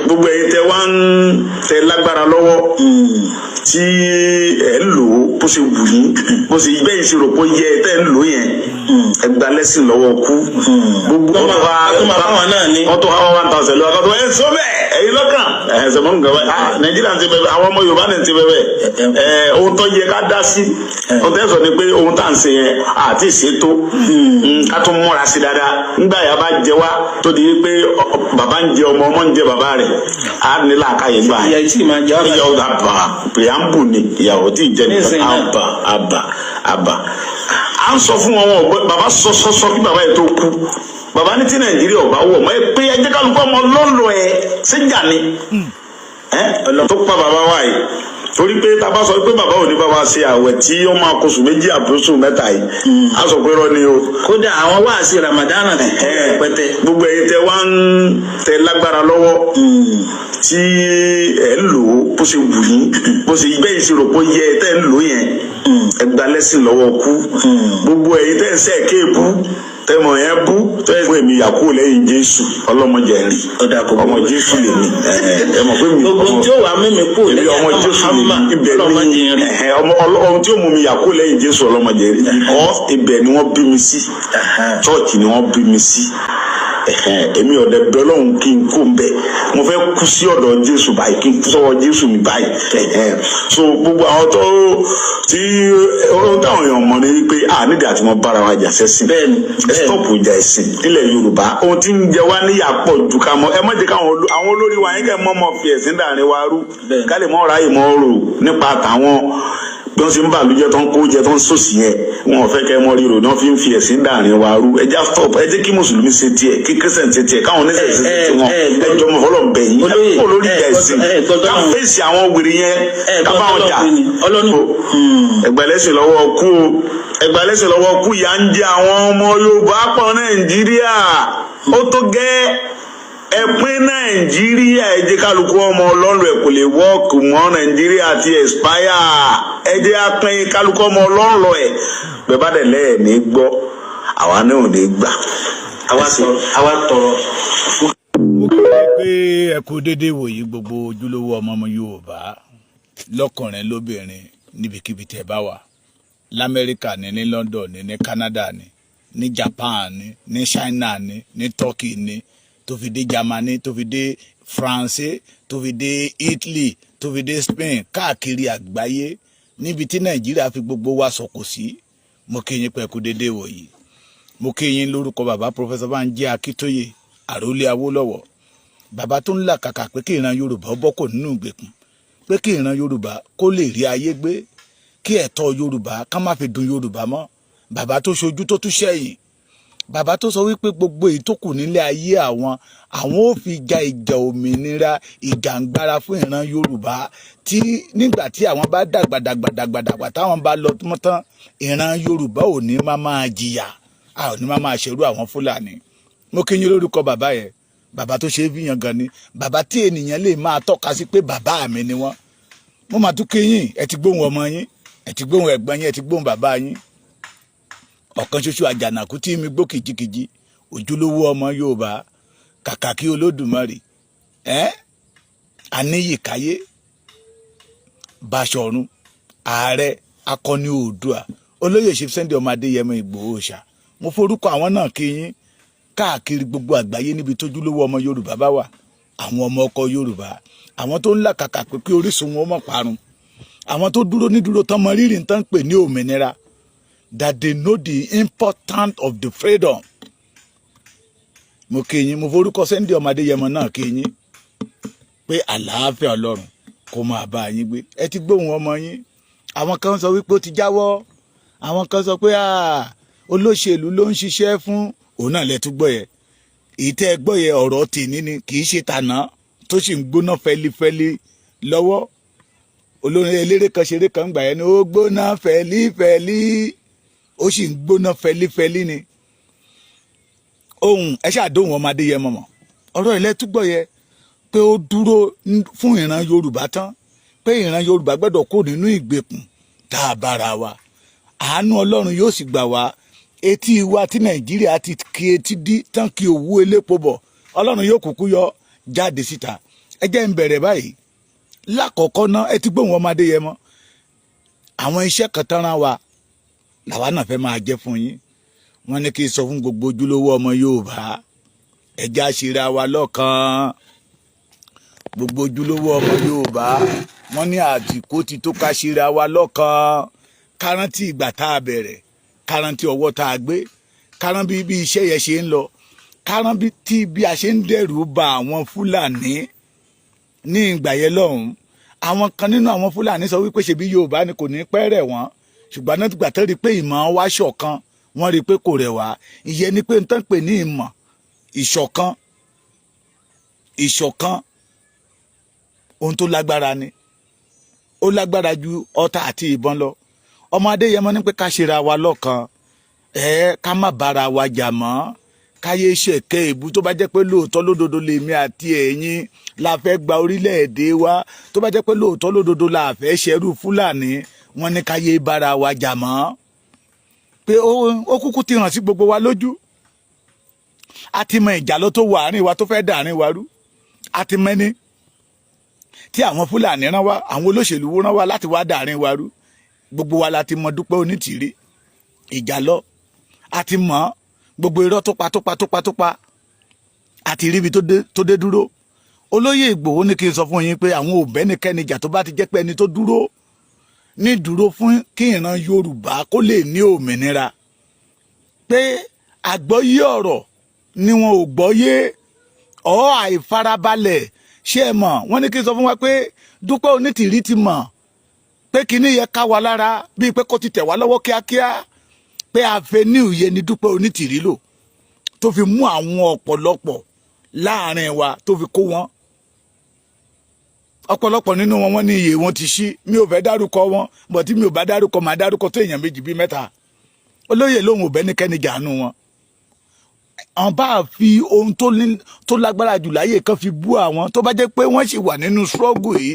gbogbo ẹ̀yin tẹ́ wá ń tẹ lágbára lọ́wọ́ tí ẹ ń lò ó bó ṣe wù yín bó ṣe bẹ́ẹ̀ ṣe rò pé yẹ tẹ́ ń lò yẹn ẹ gba lẹ́sìn lọ́wọ́ kú gbogbo ọ̀tọ̀ wa ọ̀tọ̀ wa 1000 lọ́wọ́ ọ̀tọ̀ ẹ sọ bẹ́ẹ̀ ẹ̀yin lọ́kàn ẹ̀ ṣe mọ́ nǹkan báyìí nàìjíríà ti bẹ̀bẹ̀ àwọn ọmọ yorùbá náà ti bẹ̀bẹ̀ ohun tó yẹ ká dá sí ohun tẹ́ sọ ni pé ohun tá à ń ṣe yẹn àti ìṣètò ká tún múra sí dáadáa nígbà yà bá jẹ wá tó di pé bàbá ń jẹ ọmọ ń jẹ bàbá rẹ̀ á nílà káyé gbà ìyàwó àbà pìyàmbù ni ìyàwó tí ì jẹ nìkan àbà à ń sọ fún wọn bàbá sọ kí bàbá yẹn tó kú bàbá ní tí nàìjíríà ọba wọ mọ ẹ pé ẹ jẹ kálukú ọmọ lọlọ ẹ sẹjà ni tó pa bàbá wa yìí torí pé tá a bá sọ pé bàbá ò ní bá wa ṣe àwẹ̀ tí ó máa kóṣù méjì àbúrúṣù mẹ́ta yìí á sọ pé rọ ni o. kódà àwọn wáàsí ramadana ti tó pẹtẹ. gbogbo ẹ̀yin tẹ́ wá ń tẹ lágbára lọ́wọ́ tí ẹ ń lò ó bó ṣe wù yín bó ṣe bẹ́ẹ̀ ṣe rò pé yẹ tẹ́ ń lò yẹn ẹ gba lẹ́sìn lọ́wọ́ kú gbogbo ẹ̀yin tẹ́ ń sẹ́ kéèbú tẹmọ yẹn bú fún èmi yàkó lẹ́yìn jésù ọlọmọdé rí ọmọ jésù lè mi ẹ mọ̀ pé mi gbogbo tí ó wà mímí kú lẹ́yìn ọmọ jésù lè mi ibẹ̀ ni ọmọ tí ó mú mi yàkó lẹ́yìn jésù ọlọmọdé rí because ibẹ̀ ni wọ́n bí mi sí chọọchì ni wọ́n bí mi sí èmi ọ̀dẹ bẹ́ẹ̀ lọ́hùn kí n kó n bẹ̀ mo fẹ́ kú sí ọ̀dọ̀ jésù báyìí kí n kú sọ́wọ́ jésù mi báyìí so gbogbo àwọn tó tí ohun táwọn èèyàn mọ̀ ní wípé nídìí àti mo bára wa jà sẹ́sìn ẹ stop ìjà ẹ̀sìn nílẹ̀ yorùbá ohun tí ń jẹ wá níyà pọ̀ ju ká mọ́ ẹ má jẹ́ káwọn àwọn olórí wa yẹn kẹ́ mọ́ fi ẹ̀sìn dàrin wa rú ká lè mọ́ ráyè mọ́ rò nípa tàwọn bí wọ́n ṣe ń bà lójẹ́ tó ń kó jẹ tó ń sòsì yẹn wọn ò fẹ́ kẹ́ mọ́ ríro ní wọ́n fi ń fi ẹ̀sìn dàrin wa rú ẹ já stop ẹ jẹ́ kí mùsùlùmí ṣe tiẹ̀ kí kírísítẹ̀n ṣe tiẹ̀ káwọn oníṣẹ́ ṣe tiẹ̀ wọn ẹ jọ mọ̀ fọlọ́ bẹ̀yìn ẹ kó lórí ìjà ẹ̀sìn ká fèsì àwọn wèrè yẹn ká bá wọn jà ẹgbẹ̀lẹ́sìn lọ́wọ́ kú ẹgbẹ̀lẹ́sìn lọ́wọ́ kú ìyà ń jẹ àwọn ọmọ yorùbá pọ̀ nàìjíríà ó tó gẹ́ ẹpín nàìjíríà ẹ jẹ́ kálukú ọmọ ọlọ́run ẹ̀ kò lè wọ́ọ̀kì mọ́ nàìjíríà ti expire ẹ jẹ́ apín kálukú ọmọ ọlọ́run lọ ẹ̀ bẹ́ẹ̀ bá dẹ̀ lẹ́ẹ̀ ní gbọ́ àwa náà ò ní gbà àwa tọrọ. mo kọ́ pé ẹ kú dédé wòyí gbogbo ojúlówó ọmọ yorùbá lọ́kùnrin lóbìnrin níbikíbi tẹ́ bá wà lamẹ́ríkà ní ní london ní canada ní japan ní china ní turkey tó fi dé germany tó fi dé france tó fi dé italy tó fi dé spain káàkiri àgbáyé níbi tí nàìjíríà fi gbogbo wa sọ̀kò sí mo kí yín pẹ̀kú dédé wòyí mo kí yín lórúkọ bàbá professor Banji Akíntóyè àrólé Awólọ́wọ̀ bàbá tó ń là kàkà pé kí ìran yorùbá ó bọ́ kò nínú ìgbèkùn pé kí ìran yorùbá kó lè rí ayé gbé kí ẹ̀tọ́ yorùbá ká má fi dùn yorùbá mọ́ bàbá tó ṣojú tó tún ṣẹ̀yìn bàbá tó sọ wípé gbogbo èyí tó kù nílé ayé àwọn ò fi ja ìjà òmìnira ìjàngbara fún ìran yorùbá tí nígbà tí àwọn bá dàgbàdàgbà táwọn bá lọ tán ìran yorùbá ò ní máa jìyà a ò ní máa ṣerú àwọn fúlàní mo kí yín lórúkọ bàbá yẹn bàbá tó ṣe é fìyàn gan ni bàbá tí ènìyàn lè máa tọ́ka sí pé bàbá mi ni wọ́n mo máa tún kí yín ẹ ti gbóhùn ọmọ yín ẹ ti gbóhùn ẹ̀gbọ́n yín ẹ ti gbóhùn bàbá yín ọ̀kan ṣoṣo àjànàkú tí mi gbó kìjikìji ojúlówó ọmọ yorùbá kàkà kí olódùmarè àníyìkáyé Báṣọ̀run ààrẹ akọni oòdùà olóyè Chief Sunday ọmọ Adéyẹmọ Ìgbòho Òòṣà mo forúkọ àwọn náà kí yín káàkiri gbogbo àgbáyé níbi tójúlówó ọmọ yorùbá bá wà àwọn ọmọ ọkọ yorùbá àwọn tó ń là kàkà pé kí orísun wọn mọ̀ parun àwọn tó dúró nídúró tán mọ rírì tán pè ní òmìnira that they know the importance of the freedom. mo kí yín mo forúkọ Sunday ọmọ Adéyẹmọ náà kí yín pé àlàáfíà ọlọ́run kó máa bá yín gbé ẹ ti gbóhùn ọmọ yín àwọn kan sọ wípé ó ti jáwọ́ àwọn kan sọ pé olóṣèlú ló ń ṣiṣẹ́ fún òun náà lẹ́tú gbọ́ yẹ èyí tẹ́ ẹ gbọ́ yẹ ọ̀rọ̀ tèmi ni kì í ṣe tàná tó sì ń gbóná fẹ́lifẹ́li lọ́wọ́ olórin eléré kan ṣeré kan gbà yẹn ni ó gbóná fẹ́lifẹ́li ó sì ń gbóná fẹ́lifẹ́li ni ohun ẹ ṣàdóhùn ọmọ Adéyẹmọ mọ̀ ọ̀rọ̀ ilẹ̀ túbọ̀ yẹ pé ó dúró fún ìran Yorùbá tán pé ìran Yorùbá gbọ́dọ̀ kó nínú ìgbèkùn tá a bára wa àánú Ọlọ́run yóò sì gbà wá etí wa tí Nàìjíríà ti kí etí dí tán kí owó elépo bọ̀ Ọlọ́run yóò kúkú yọ jáde síta ẹ jẹ́ ń bẹ̀rẹ̀ báyìí lákọ̀ọ́kọ́ náà ẹ ti gbóhùn ọmọ Adéyẹmọ àwọn iṣẹ́ kan tán rán wa làwa náà fẹ́ máa jẹ́ fún yín wọ́n ní kí n sọ fún gbogbo ojúlówó ọmọ Yorùbá ẹ jẹ́ àṣírí wa lọ́kàn gbogbo ojúlówó ọmọ Yorùbá wọ́n ní àtìkó ti tó ká ṣíra wa lọ́kàn kárántì ìgbà tá a bẹ̀rẹ̀ kárántì ọwọ́ tá a gbé kárántì bí iṣẹ́ yẹn ṣe ń lọ kárántì bí a ṣe ń dẹ̀rù ba àwọn Fúlàní ní ìgbà yẹn lọ́hùn àwọn kan nínú àwọn Fúlàní sọ wípé ṣebí Yorùbá ni kò ní pẹ́ rẹ̀ wọ́n ṣùgbọ́n náà gbà tán rí i pé ìmọ̀ wa ṣọ̀kan wọ́n rí i pé kò rẹ̀ wá ìyẹn ni pé n tán pè ní ìmọ̀ ìṣọ̀kan ohun tó lágbára ni ó lágbára ju ọ̀tá àti ìbọn lọ ọmọ Adéyẹmọ ní pé ká ṣera wa lọ́kan ká má bára wa jà mọ́ káyé ṣẹ̀kẹ́ ìbú tó bá jẹ́ pé lóòótọ́ lódodo lèmi àti ẹ̀yin la fẹ́ gba orílẹ̀-èdè wa tó bá jẹ́ pé lóòótọ́ lódodo la fẹ́ ṣẹrú Fúlàní wọ́n ní káyé bára wa jà mọ́ pé ó kúkú ti hàn sí gbogbo wa lójú àti mọ ìjàlọ tó wà àárín wa tó fẹ́ dàárín wa rú àti mẹ́ni tí àwọn Fúlàní rán wa àwọn olóṣèlú rán wa láti wá dàárín wa rú gbogbo wa la ti mọ Dúpẹ́ Onítìrí ìjàlọ àti mọ gbogbo irọ́ tó pa àti ríbi tó dé dúró olóyè Ìgbòho ní kí n sọ fún yín pé àwọn òbẹ́nikẹ́ni jà tó bá ti jẹ́ pé ẹni tó dúró ní dúró fún kí ìran Yorùbá kó lè ní òmìnira pé àgbọ́yé ọ̀rọ̀ ni wọn ò gbọ́yé àìfarabalẹ̀ ṣé ẹ mọ̀ wọ́n ní kí n sọ fún wa pé Dúpẹ́ Onítìrí ti mọ̀ pé kíní yẹ ká wa lára bíi pé kó ti tẹ̀ wá lọ́wọ́ kíákíá pé avenue yẹn ni Dúpẹ́ Onítìrí lò tó fi mú àwọn ọ̀pọ̀lọpọ̀ láàrin wa tó fi kó wọn ọ̀pọ̀lọpọ̀ nínú wọn wọ́n ní iye wọn ti ṣí mi ò fẹ́ dárúkọ wọn bọ̀ tí mi ò bá dárúkọ máa dárúkọ tó èèyàn méjì bíi mẹ́ta olóyè lóhùn òbẹ́nikẹ́ni jàánú wọn àwọn bá fi ohun tó lágbára jù láyé kan fi bú àwọn tó bá jẹ́ pé wọ́n sì wà nínú struggle yìí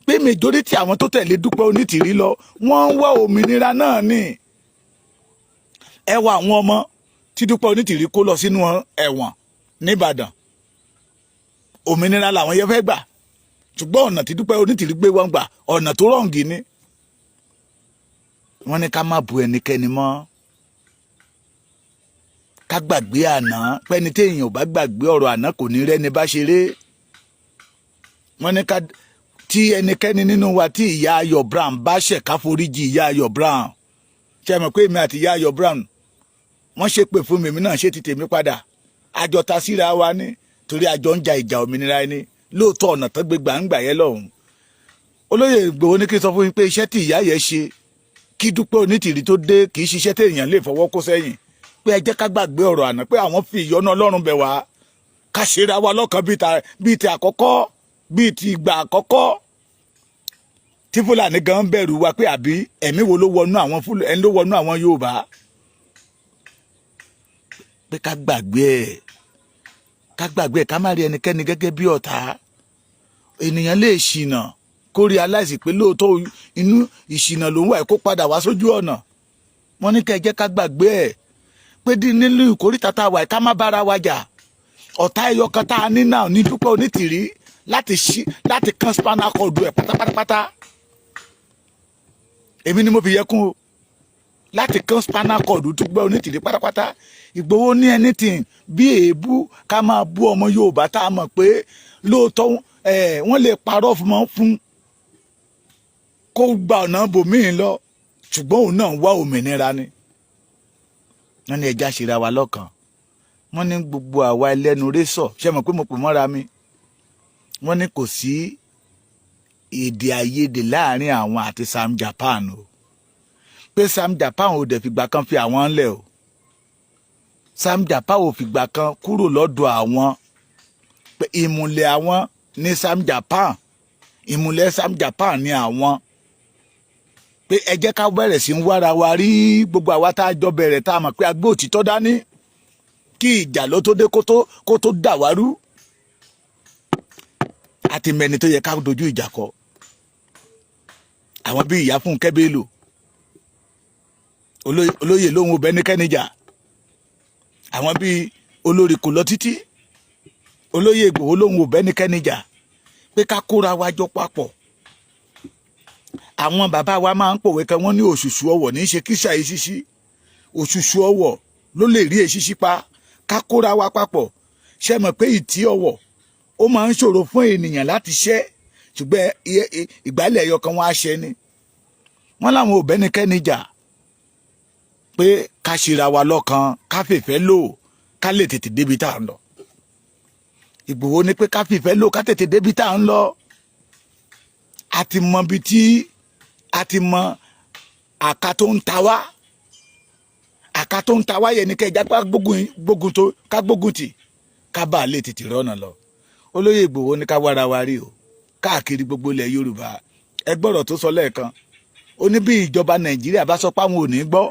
pé majority àwọn tó tẹ̀lé Dúpẹ́ Onítìrí lọ wọ́n ń wá òmìnira náà ní ẹ wá àwọn ọmọ tí Dúpẹ́ Onítìrí kó lọ sínú ẹ̀wọ̀n nìbàdàn òmìnira làwọn yẹn fẹ́ gbà ṣùgbọ́n ọ̀nà tí Dúpẹ́ Onítìrí gbé wọn gbà ọ̀nà tó rọ̀ǹgì ni wọ́n ní ká má bu ẹnikẹ́ni mọ́ ká gbàgbé àná pẹ́ni téèyàn ò bá gbàgbé ọ̀rọ̀ àná kò ní rẹ́ni bá ṣeré wọ́n ní ká tí ẹnikẹ́ni nínú wa tí ìyá Ayọ̀ Brown bá ṣẹ̀ ká foríjì ìyá Ayọ̀ Brown ṣe mọ̀ pé èmi àti ìyá Ayọ̀ Brown wọ́n ṣépè fún mi èmi náà ṣe ti tèmi padà àjọ ta síra wa ní torí àjọ ń ja ìjà òmìnira ẹni lóòótọ́ ọ̀nà tó gbé gbàǹgbà yẹn lọ́hùn olóyè Ìgbòho ní kí n sọ fún yín pé iṣẹ́ tí ìyá yẹn ṣe kí Dúpẹ́ Onítìrí tó dé kì í ṣiṣẹ́ téèyàn lè fọwọ́ kó sẹ́yìn pé ẹ jẹ́ ká gbàgbé ọ̀rọ̀ àná pé àwọn fi ìyọ́nú Ọlọ́run bẹ̀ wá ká ṣera wa lọ́kàn bíi ti àkọ́kọ́ bíi ti ìgbà àkọ́kọ́ tí Fúlàní gan bẹ̀rù wa pé àbí ẹ̀mí wo ló wọnú àwọn Yorùbá pé ká gbàgbé ẹ̀ ká má rí ẹnikẹ́ni gẹ́gẹ́ bí ọ̀tá ènìyàn lè ṣìnà kó rí aláìsí pé lóòótọ́ inú ìṣìnà ló ń wà kó padà wá sójú ọ̀nà wọ́n ní kẹ́ ẹ jẹ́ ká gbàgbé ẹ̀ pé nílùú ìkórìtà tá a wà ká má bára wa jà ọ̀tá ẹyọ kan tá a ní náà ní Dúpẹ́ Onítìrí láti kan spinal cord ẹ̀ pátápátá èmi ni mo fi yẹ kún o láti kan spinal cord Dúpẹ́ Onítìrí pátápátá Ìgbòho ní anything bí èébú ká máa bú ọmọ Yorùbá tá a mọ̀ pé lóòótọ́ wọ́n lè parọ́ fún kó gba ọ̀nà bòmíì lọ ṣùgbọ́n òun náà ń wá òmìnira ni wọ́n ní ẹja ṣera wa lọ́kàn wọ́n ní gbogbo àwa ẹlẹ́nu rẹ́sọ̀ ṣe mọ̀ pé mo pè mọ́ra mi wọ́n ní kò sí èdè àìyedè láàrin àwọn àti Sam Japan o pé Sam Japan ò dẹ̀ fìgbà kan fi àwọn ńlẹ̀ o Sam Japan ò fìgbà kan kúrò lọ́dọ̀ àwọn pé ìmùlẹ̀ àwọn ní Sam Japan ìmùlẹ̀ Sam Japan ní àwọn pé ẹ jẹ́ ká bẹ̀rẹ̀ sí ń wára wa rí gbogbo àwa tá a jọ bẹ̀rẹ̀ tá a mọ̀ pé agbó òtítọ́ dání kí ìjà ló tó dé kó tó dà wá rú àti mẹ́ni tó yẹ ká dojú ìjà kọ àwọn bíi Ìyá Fúnkẹ́ Bello olóyè lóhun ọbẹ̀nikẹ́ni jà àwọn bíi olórí kò lọ títí olóyè Ìgbòho lóhun ọbẹ̀nikẹ́ni jà pé ká kóra wa jọ papọ̀. Àwọn bàbá wa máa ń pòwe kan wọ́n ní òṣùṣù ọwọ̀ ní í ṣe kíṣà yìí ṣíṣí, òṣùṣù ọwọ̀ ló lè rí èṣíṣí pa. Ká kóra wa papọ̀. Ṣé mọ̀ pé ìtí ọwọ̀ ó máa ń ṣòro fún ènìyàn láti ṣẹ́, ṣùgbọ́n ìgbálẹ̀ ẹyọ kan wọn á ṣẹ ni. Wọ́n láwọn ò bẹ́nikẹ́ni jà pé ká ṣera wa lọ́kan, ká fìfẹ́ lò, ká lè tètè débi tá à ń lọ. Ìgbòho ní pé ká fìfẹ́ lò, ká tètè débi tá à ń lọ. A ti mọ ibi tí a ti mọ àká tó ń ta wá. Àká tó ń ta wá yẹn ni kẹjá ká gbógun tì, ká bá lè tètè rọ́nà lọ. Olóyè Ìgbòho ní ká wára wa rí o káàkiri gbogbo ilẹ̀ Yorùbá. Ẹ gbọ́rọ̀ tó sọ lẹ́ẹ̀kan, ó ní bí ìjọba Nàìjíríà bá sọ pé àwọn ò ní gbọ́,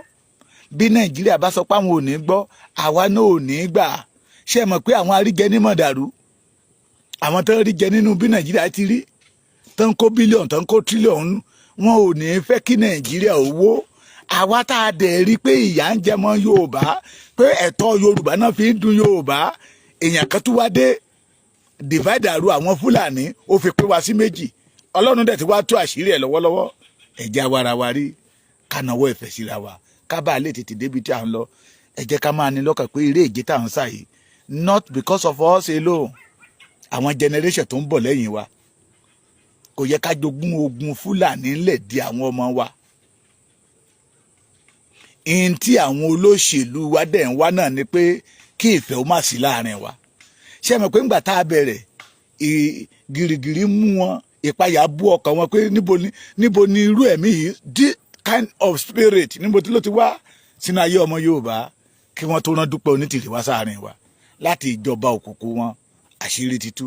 bí Nàìjíríà bá sọ pé àwọn ò ní gbọ́, àwa náà ò ní gbà. Ṣé ẹ mọ̀ pé àwọn aríjẹ ní mọ̀dàrú, àwọn tó ń rí jẹ nínú bí Nàìjíríà ti rí, tó ń kó bílíọ̀nù, tó ń kó tírílíọ̀nù, wọn ò ní fẹ́ kí Nàìjíríà ó wó. Àwa tá a dẹ̀ rí pé ìyà ń jẹ mọ́ Yorùbá, pé ẹ̀tọ́ Yorùbá náà fi ń dùn Yorùbá, èèyàn kan tún wá dé divide àrú àwọn Fúlàní, ó fi pín wa sí méjì. Ọlọ́run dẹ̀ ti wá tú àṣírí ẹ̀ lọ́wọ́lọ́wọ́. Ẹ jẹ́ awara wa rí, ká nawọ́ ìfẹ́ síra wa, ká bá lè tètè débi tí à ń lọ. Ẹ jẹ́ ká máa ní lọ́kàn pé eré ìje tá à ń sá yìí, not because of us alone, àwọn generation tó ń bọ̀ lẹ́yìn wa. Kò yẹ ká jogún ogun Fúlàní lẹ̀ di àwọn ọmọ wa. In tí àwọn olóṣèlú wa dẹ̀ ń wá náà ni pé kí ìfẹ́ ó má sí láàrin wa. Ṣé ẹ mọ̀ pé ńgbà tá a bẹ̀rẹ̀ gìrìgìrì mú wọn, ìpayà bú ọkàn wọn pé níbo ni irú ẹ̀mí yìí, this kind of spirit, níbo tí ló ti wá sínú ayé ọmọ Yorùbá, kí wọ́n tó rán Dúpẹ́ Onítìrí wá sáàrin wa láti ìjọba òkùnkùn wọn. Àṣírí ti tú.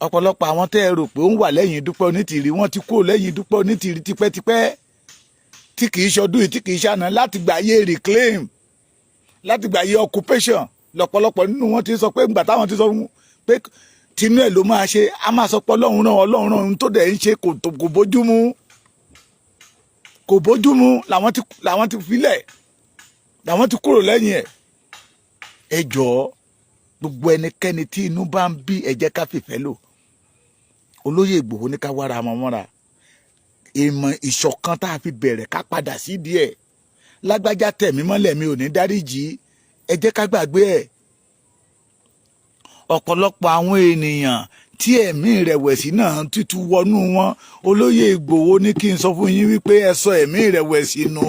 Ọ̀pọ̀lọpọ̀ àwọn tẹ́ ẹ rò pé ó ń wà lẹ́yìn Dúpẹ́ Onítìrí, wọ́n ti kúrò lẹ́yìn Dúpẹ́ Onítìrí tipẹ́tipẹ́, tí kì í ṣọdún yìí, tí kì í ṣàná, láti gbà ayé reclaim, láti gbà ayé occupation. Lọ́pọ̀lọpọ̀ nínú wọn ti sọ pé ńgbà táwọn ti sọ pé tinú ẹ̀ ló máa ṣe, a máa sọ pé Ọlọ́run náà tó dẹ̀ ń ṣe kò bójúmu, kò bójúmu, làwọn ti filẹ̀, làwọn ti kúrò lẹ́yìn ẹ̀. Ẹ jọ̀ọ́, gbogbo ẹnikẹ́ni tí inú bá ń bí, ẹ jẹ́ ká fìfẹ́ lò. Olóyè Ìgbòho ní ká wára mọ́ mọ́ra. Ìmọ̀ ìṣọ̀kan tá a fi bẹ̀rẹ̀ ká padà sí díẹ̀. Lágbájá tẹ̀mí mọ́lẹ̀ mi ò ní dáríjì, ẹ jẹ́ ká gbàgbé ẹ̀. Ọ̀pọ̀lọpọ̀ àwọn ènìyàn tí ẹ̀mí ìrẹ̀wẹ̀sì náà títú wọnú wọn, Olóyè Ìgbòho ní kí n sọ fún yín wípé ẹ sọ ẹ̀mí ìrẹ̀wẹ̀sì nù.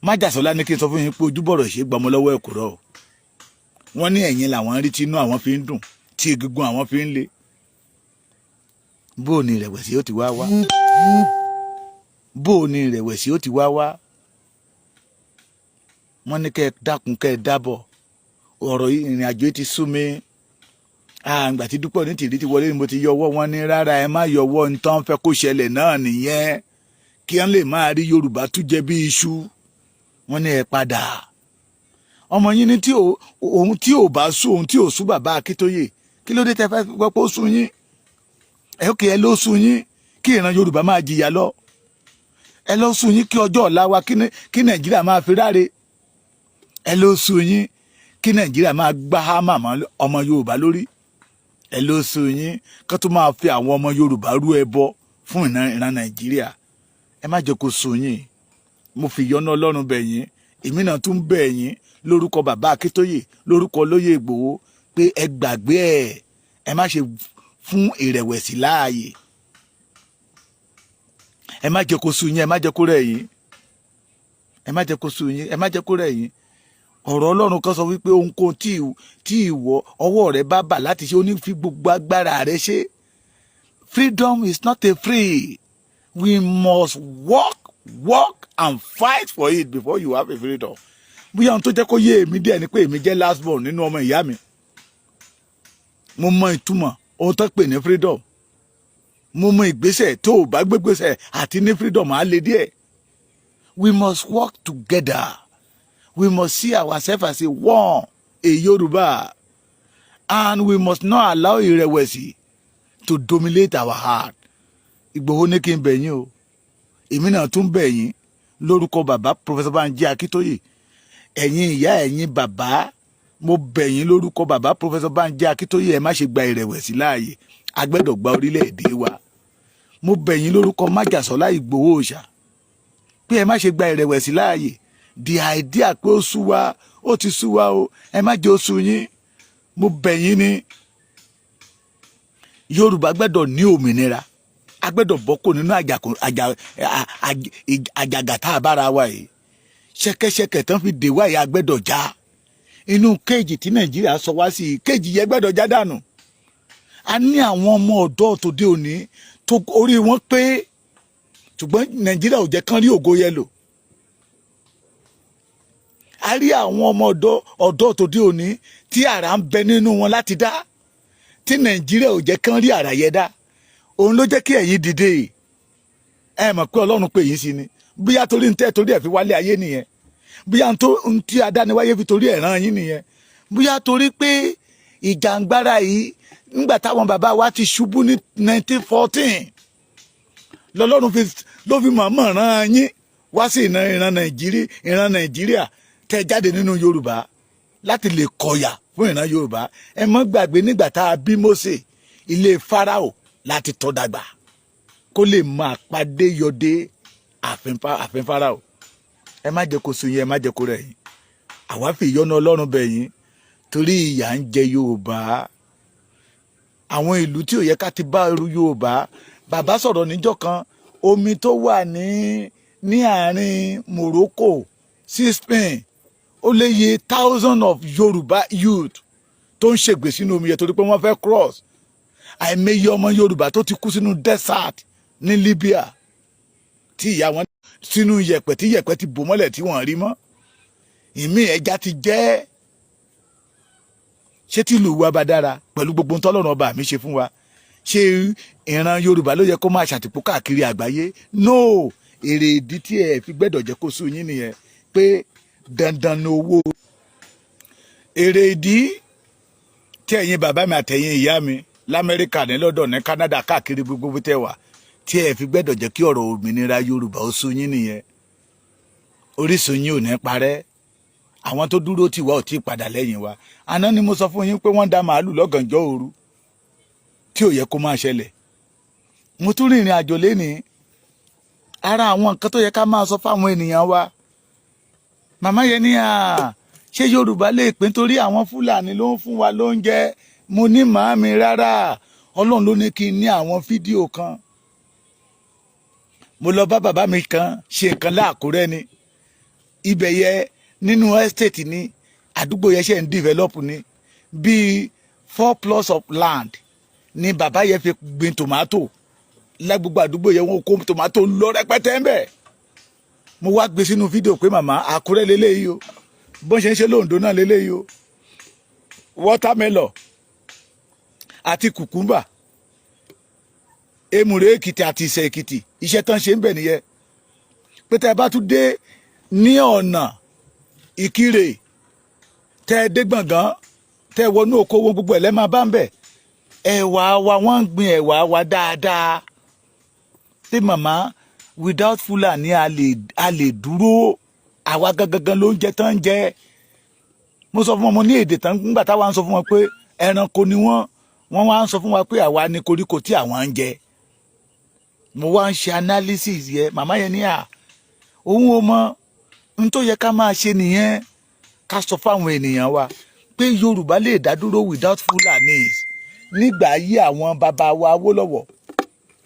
Májàsọ́lá ní kí n sọ fún yín pé ojúbọ̀rọ̀ ṣe gbọmọ lọ́wọ́ ẹ̀kúrọ́. Wọ́n ní ẹ̀yìn làwọn rí tí inú àwọn fi ń dùn, tí egungun àwọn fi ń le. Bó ni ìrẹ̀wẹ̀sì ó ti wá wá? Bó ni ìrẹ̀wẹ̀sì ó ti wá wá? Wọ́n ní kẹ́ ẹ dákun, kẹ́ ẹ dábọ̀. Ọ̀rọ̀ ìrìn àjò ti sú mi. Àgbà tí Dúpẹ́ Onítìrí ti wọlé ni mo ti yọwọ́. Wọ́n ní rárá, ẹ má yọwọ́, ń tán fẹ́ kó ṣẹlẹ̀ náà nìyẹn, kí wọ́n lè máa rí Yorùbá tún jẹ bí iṣu. Wọ́n ní ẹ padà. Ọmọ yín ní òun tí ò bá sú, òun tí ò sú bàbá Akíntóyè, kí ló dé tẹ́ fẹ́ gbọ́ pé ó sú yín? Ẹ ló sú yín kí ìran Yorùbá máa jìyà lọ. Ẹ ló sú yín kí ọjọ́ ọ̀la wa kí Nàìjíríà máa fi ráre. Ẹ ló sú yín kí Nàìjíríà máa gbá hámà mọ́ ọmọ Yorùbá lórí. Ẹ ló sú yín kí wọ́n tún máa fi àwọn ọmọ Yorùbá rú ẹbọ fún ìran Nàìjíríà. Ẹ má jẹ́ kó sú yín. Mo fi ìyọ́nú Ọlọ́run bẹ̀ yín, èmi náà tún bẹ̀ yín lórúkọ bàbá Akíntóyè, lórúkọ Olóyè Ìgbòho, pé ẹ gbàgbé ẹ̀, ẹ má ṣe fún ìrẹ̀wẹ̀sì láàyè. Ẹ má jẹ́ kó sú yín, ẹ má jẹ́ kó rẹ̀ yín, ẹ má jẹ́ kó sú yín, ẹ má jẹ́ kó rẹ̀ yín. Ọ̀rọ̀ Ọlọ́run kan sọ wípé ohunkóhun tí ìwọ ọwọ́ rẹ bá bà láti ṣe, ó ní fi gbogbo agbára rẹ ṣe. Freedom is not a free. We must work and fight for it before you have a freedom. Bí àwọn tó jẹ́ kó yé èmi díẹ̀ ni pé èmi jẹ́ last born nínú ọmọ ìyá mi. Mo mọ ìtumọ̀ ohun tó pè ní freedom. Mo mọ ìgbésẹ̀ tó o bá gbégbésẹ̀ àti ní freedom á le díẹ̀. We must work together. We must see ourselves as a one, a Yoruba. And we must not allow ìrẹ̀wẹ̀sì to dominate our heart. Ìgbòho ní kí n bẹ̀ yín o. Èmi náà tún bẹ̀ yín lórúkọ bàbá Professor Banji Akíntóyè. Ẹ̀yin ìyá, ẹ̀yin bàbá, mo bẹ̀ yín lórúkọ bàbá Professor Banji Akíntóyè ẹ má ṣe gba ìrẹ̀wẹ̀sì láàyè a gbẹ́dọ̀ gba orílẹ̀-èdè wa mo bẹ̀ yín lórúkọ Májàsọ́lá Ìgbòho Òòṣà pé ẹ má ṣe gba ìrẹ̀wẹ̀sì láàyè the idea pé ó sú wa ó ti sú wa o ẹ má jẹ́ ó sú yín mo bẹ̀ yín ni Yorùbá gbẹ́dọ̀ ní òmìnira a gbẹ́dọ̀ bọ́ kò nínú àjàgà tá a bára wa yìí ṣẹ̀kẹ̀ṣẹ̀kẹ̀ tán fi dè wá yìí a gbẹ́dọ̀ já inú kéèjì tí Nàìjíríà sọ wá sí kéèjì yẹn gbẹ́dọ̀ já dànù a ní àwọn ọmọ ọ̀dọ́ tòde òní tó orí wọn pé ṣùgbọ́n Nàìjíríà ò jẹ́ kán rí ògo yẹn lò a rí àwọn ọmọ ọ̀dọ́ tòde òní tí àrà ń bẹ nínú wọn láti dá tí Nàìjíríà ò jẹ́ kán rí àrà yẹn dá òun ló jẹ́ kí ẹ̀yin dìde ẹ mọ̀ pé Ọlọ́run pè yín sí ni bóyá torí ń tẹ́ torí ẹ̀ fi wálé ayé nìyẹn bóyá ń tí adániwáyé fi torí ẹ̀ rán yín nìyẹn bóyá torí pé ìjàngbara yìí nígbà táwọn bàbá wa ti ṣubú ní 1914 lọ́lọ́run ló fi mọ̀ọ́mọ̀ rán yín wá sí ìran Nàìjíríà tẹ́ jáde nínú Yorùbá láti lè kọ̀yà fún ìran Yorùbá ẹ mọ́ gbàgbé nígbà tá a bí Mósè ilé Fáráò láti tọ́ dàgbà kó lè máa pàdé yọdé ààfin Fáráò ẹ má jẹ́ kó sú yín ẹ má jẹ́ kó rẹ̀ yín àwa fi ìyọ́nú Ọlọ́run bẹ̀ yín torí ìyà ń jẹ Yorùbá àwọn ìlú tí ò yẹ ká ti bá irú Yorùbá bàbá sọ̀rọ̀ níjọ́ kan omi tó wà ní àárín Morocco sí Spain ó lé iye thousand of Yorùbá youth tó ń ṣègbè sínú omi yẹn torí pé wọ́n fẹ́ cross àìmọye ọmọ Yorùbá tó ti kú sínú desert ní Libya tí ìyá wọn sínú yẹ̀pẹ̀ tí yẹ̀pẹ̀ ti bò mọ́lẹ̀ tí wọ́n rí mọ́ ìmí ẹja ti jẹ́ ṣé tí ìlú wa bá dára pẹ̀lú gbogbo ntọ́lọ́run ọba mi ṣe fún wa ṣé ìran Yorùbá ló yẹ kó máa ṣàtìpó káàkiri àgbáyé no èrè ìdí tí ẹ fi gbẹ́dọ̀ jẹ́ kó sú yín nìyẹn pé dandan ní owó èrè ìdí tí ẹ̀yin bàbá mi àtẹ̀yin ìyá mi l'Amẹ́ríkà ní London ní Canada káàkiri gbogbo tẹ́ wà tí ẹ fi gbẹ́dọ̀ jẹ́ kí ọ̀rọ̀ òmìnira Yorùbá ó sú yín nìyẹn orísun yín ò ní parẹ́ àwọn tó dúró tì wá ò tí ì padà lẹ́yìn wa àná ni mo sọ fún yín pé wọ́n dá màálù lọ́gànjọ́ òru tí ò yẹ kó máa ṣẹlẹ̀ mo tún rìnrìn àjò lénìí ara àwọn nǹkan tó yẹ ká máa sọ fáwọn ènìyàn wa màmá yẹn ní ṣé Yorùbá lè pín torí àwọn Fúlàní ló ń fún wa lóúnjẹ mo ní màámi rárá Ọlọ́run ló ní kí n ní àwọn fídíò kan mo lọ bá bàbá mi kan ṣe nǹkan láàkúrẹ́ ni ibẹ̀ yẹ nínú estate ni àdúgbò yẹn ṣe ń develop ni bíi 4 plots of land ni bàbá yẹn fi gbin tomato lágbègbè àdúgbò yẹn wọn kó tomato lọ rẹpẹtẹ ń bẹ mo wá gbé sínú fídíò pé màmá Àkúrẹ́ lélẹ́yìí o bó ṣe ń ṣe lóńdó náà lélẹ́yìí o watermelon àti kùkúmbà èmùrè Èkìtì àti Ìṣẹ̀ Èkìtì iṣẹ́ tán ṣe ń bẹ nìyẹn pé tẹ́ bá tún dé ní ọ̀nà Ìkirè tẹ́ dé Gbọ̀ngán tẹ́ wọnú oko wọn gbogbo ẹ̀ lẹ́ máa bá ń bẹ̀ ẹ̀wà wa wọ́n ń gbin ẹ̀wà wa dáadáa pé màmá without Fúlàní a lè dúró àwa gangan ló ń jẹ tán ń jẹ mo sọ fún wọn mo ní èdè tán nígbà táwa ń sọ fún wọn pé ẹranko ni wọ́n wá ń sọ fún wa pé àwa ni koríko tí àwọn ń jẹ mo wá ń ṣe analysis yẹ màmá yẹn ní òun ò mọ n tó yẹ ká máa ṣe nìyẹn ká sọ fáwọn ènìyàn wa pé Yorùbá lè dá dúró without Fulani nígbà ayé àwọn bàbá wa Awólọ́wọ̀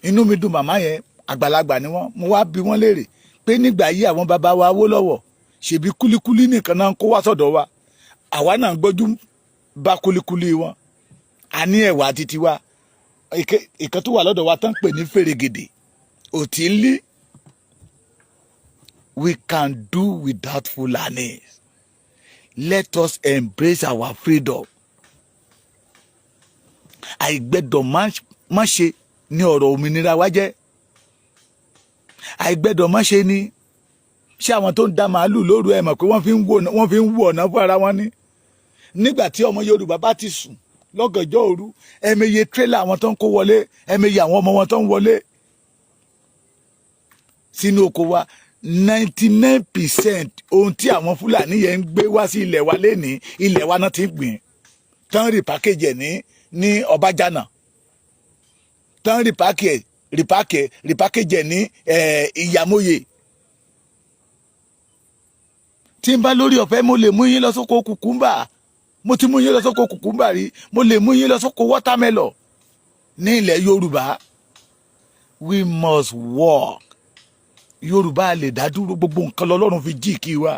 inú mi dùn màmá yẹn àgbàlagbà ni wọ́n mo wá bi wọ́n léèrè pé nígbà ayé àwọn bàbá wa Awólọ́wọ̀ ṣebí kúlíkúlí nìkan náà ń kó wá sọ́dọ̀ wa àwa náà ń gbójú bá kúlíkúlí wọn a ní ẹ̀wà títí wa ìkan tó wà lọ́dọ̀ wa tán pè ní fèrègèdè òtílí. We can do without Fulani. Let us embrace our freedom. Àìgbẹ́dọ̀ má ṣe ní ọ̀rọ̀ òmìnira wa jẹ́. Àìgbẹ́dọ̀ má ṣe ní ṣé àwọn tó ń da màálù lóru ẹ mọ̀ pé wọ́n fi ń wò ọ̀nà fún ara wọn ní. Nígbà tí ọmọ Yorùbá bá ti sùn lọ́gànjọ́ òru ẹ̀mẹyẹ tírélà àwọn tó ń kó wọlé ẹ̀mẹyẹ àwọn ọmọ wọn tó ń wọlé sínú oko wa 99% ohun tí àwọn Fúlàní yẹn ń gbé wá sí ilẹ̀ wa lénìí ilẹ̀ wa náà ti ń gbìn tán rìpákéjì ẹ̀ ní Ọbájánà tán rìpákéjì ẹ̀ ní Ìyàmóye. Tí n bá lórí ọ̀fẹ́ mo lè mú yín lọ sóko kùkúmbà mo ti mú yín lọ sóko kùkúmbà rí mo lè mú yín lọ sóko wọ́támẹ́lọ̀ ní ilẹ̀ Yorùbá. We must work. Yorùbá lè dá dúró gbogbo nǹkan lọ́lọ́run fi jí kí wa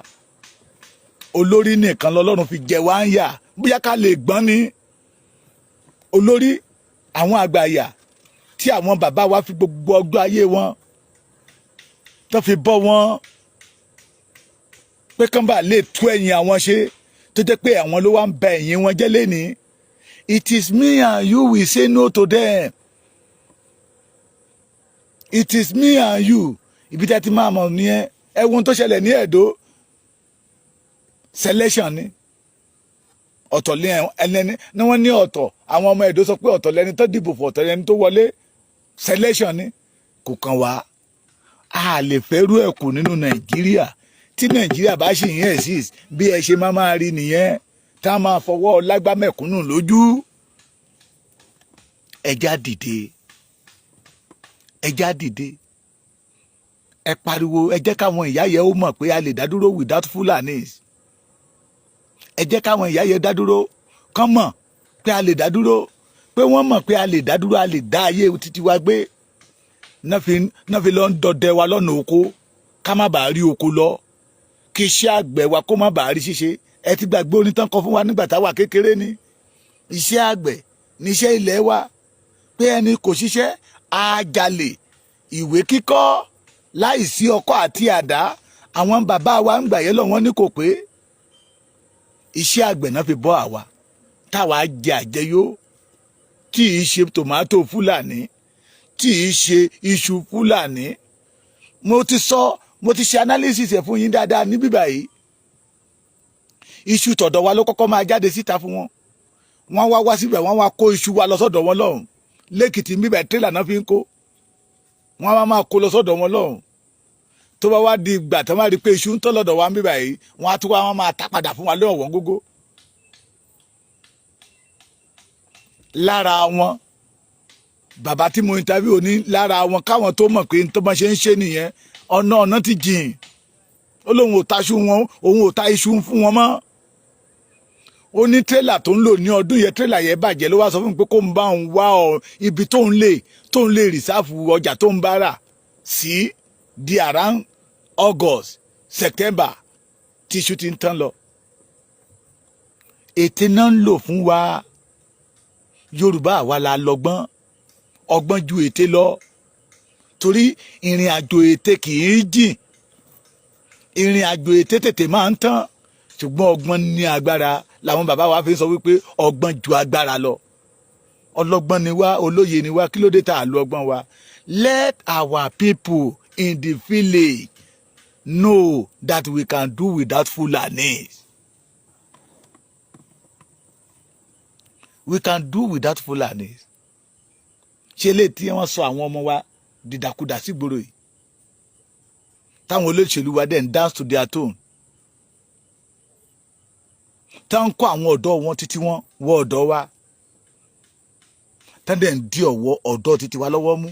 olórí nìkan lọ́lọ́run fi jẹ wá ń yà bóyá ká lè gbọ́n ní olórí àwọn àgbàyà tí àwọn bàbá wa fi gbogbo ọjọ́ ayé wọn tó fi bọ́ wọn pé kán bá lè tú ẹ̀yìn àwọn ṣe tó jẹ́ pé àwọn ló wá ń ba ẹ̀yìn wọn jẹ́ lénìí. It is me and you will say no to them. It is me and you. Ibi tí a ti máa mọ̀ nìyẹn ẹ̀wọ̀n tó ṣẹlẹ̀ ní Ẹ̀dó selection ni ọ̀tọ̀ ẹni ní wọ́n ní ọ̀tọ̀ àwọn ọmọ Ẹ̀dó sọ pé ọ̀tọ̀ lẹni tó dìbò fún ọ̀tọ̀ lẹni tó wọlé selection ni kò kàn wá. A lè fẹ́rú ẹ̀ kù nínú Nàìjíríà tí Nàìjíríà bá ṣì ń exist bí ẹ ṣe máa rí nìyẹn tá a máa fọwọ́ lágbá mẹ̀kúnnù lójú. Ẹja dìde ẹja dìde ẹ pariwo ẹ jẹ́ káwọn ìyá yẹn ó mọ̀ pé a lè dá dúró without Fulanis. Ẹ jẹ́ káwọn ìyá yẹn dá dúró kán mọ̀ pé a lè dá dúró pé wọ́n mọ̀ pé a lè dá dúró a lè dá ayé títí wa gbé náà fi lọ ń dọdẹ wa lọ́nà oko ká má bàa rí oko lọ kí iṣẹ́ àgbẹ̀ wa kó má bàa rí ṣíṣe. Ẹ ti gbàgbé onítàn kan fún wa nígbà táwa kékeré ni iṣẹ́ àgbẹ̀ ní iṣẹ́ ilẹ̀ wa pé ẹni kò ṣiṣẹ́ á jalè ìwé kíkọ́ láìsí ọkọ́ àti àdá àwọn bàbá wa ń gbà yẹn lọ wọ́n ní kò pé iṣẹ́ àgbẹ̀ náà fi bọ́ àwa táwa jẹ àjẹyó tí ì ṣe tòmátò Fúlàní tí ì ṣe iṣu Fúlàní. Mo ti ṣe analysis ẹ̀ fún yín dáadáa ní bíbá yìí. Iṣu tọ̀dọ̀ wa ló kọ́kọ́ máa jáde síta fún wọn wọ́n wá síbẹ̀ wọ́n wá kó iṣu wa lọ sọ́dọ̀ wọn lọ́hùn lẹ́kìtì bíbẹ̀ tírélà náà fi ń kó wọ́n máa kó lọ sọ́dọ̀ wọn lọ́hùn tó bá wá di ìgbà tó máa rí pé iṣu ń tọ́ lọ́dọ̀ wa ń bíbà yìí wọ́n á tún wá wọ́n máa ta padà fún wa lọ́wọ́ gógó. Lára wọn bàbá tí mo interview ní lára wọn káwọn tó mọ̀ pé tó bá ṣe ń ṣe nìyẹn ọ̀nà ti jìn ó lóun ò taṣu wọn òun ò ta iṣu fún wọn mọ́. Ó ní tírélà tó ń lò ní ọdún yẹn tírélà yẹn bàjẹ́ ló wá sọ fún mi pé kó ń bá òun wá ibi tó ń lè rìsáàfù ọjà tó ń bá rà sí di around August September tí iṣu ti ń tán lọ. Ète náà ń lò fún wa Yorùbá àwa la lọ́gbọ́n ọgbọ́n ju ète lọ torí ìrìn àjò ète kì í jìn ìrìn àjò ète tètè máa ń tán ṣùgbọ́n ọgbọ́n ní agbára làwọn bàbá wa fi sọ wípé ọgbọ́n ju agbára lọ. Ọlọ́gbọ́n ni wá olóye ni wá kí ló dé tá a lo ọgbọ́n wa. Let our people in the village know that we can do without Fulanis. We can do without Fulanis. Ṣé lè tí wọ́n sọ àwọn ọmọ wa dìdàkudà sígboro yìí táwọn olóṣèlú wa dẹ̀ ń dance to their tone tá ń kọ́ àwọn ọ̀dọ́ wọn títí wọ́n wọ ọ̀dọ́ wa tá dẹ̀ ń dí ọ̀wọ́ ọ̀dọ́ títí wa lọ́wọ́ mú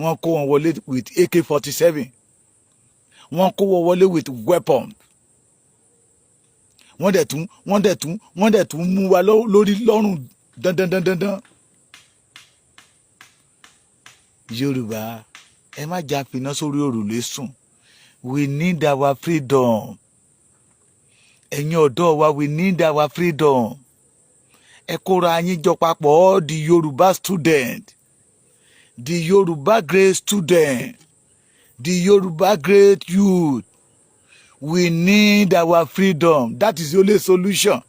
wọ́n kó wọn wọlé with AK-47 wọ́n kó wọn wọlé with weapon wọ́n dẹ̀ tún mú wa lórí lọ́rùn dandan. Yorùbá ẹ má jà finá sórí òrùlé sùn. We need our freedom. Ẹ̀yin ọ̀dọ́ wa we need our freedom. Ẹ kóra yín jọ papọ̀ all the Yorùbá student, the Yorùbá great student, the Yorùbá great youth. We need our freedom. That is the only solution.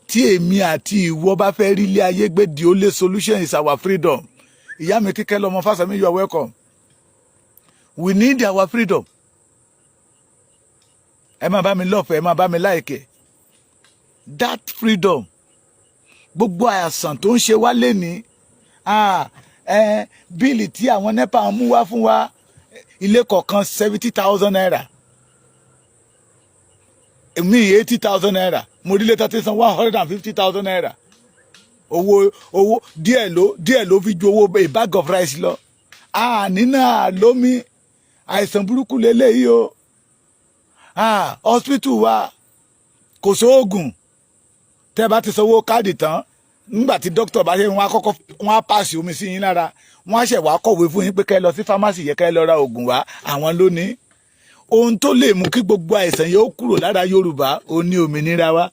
Tí èmi àti ìwọ bá fẹ́ rí ilé ayé gbé, the only solution is our freedom. Ìyá mi Kíkẹ́ lọ́mọ Fásàmí, you are welcome. We need our freedom. Ẹ máa bá mi love, ẹ máa bá mi like. That freedom. Gbogbo àìsàn tó ń ṣe wá lénìí. Bíìlì tí àwọn NEPA mú wá fún wa. ilé kọ̀ọ̀kan 70,000 naira èmi 80,000 naira mo rí létà tí san 150,000 naira owó díẹ̀ ló fi ju owó a bag of rice lọ nínú àlómi àìsàn burúkú lélẹ́yìí o hospital wa kò sóògùn tẹ́ bá ti sanwó káàdì tán nígbà tí dókítà bá ṣe wọ́n á pàṣẹ omi sí yín lára wọ́n á ṣẹ̀ wá kọ̀wé fún yín pé kẹ́ lọ sí fámásì yẹ kẹ́ lọ ra oògùn wá àwọn ló ní ohun tó lè mú kí gbogbo àìsàn yóò kúrò lára Yorùbá ó ní òmìnira wa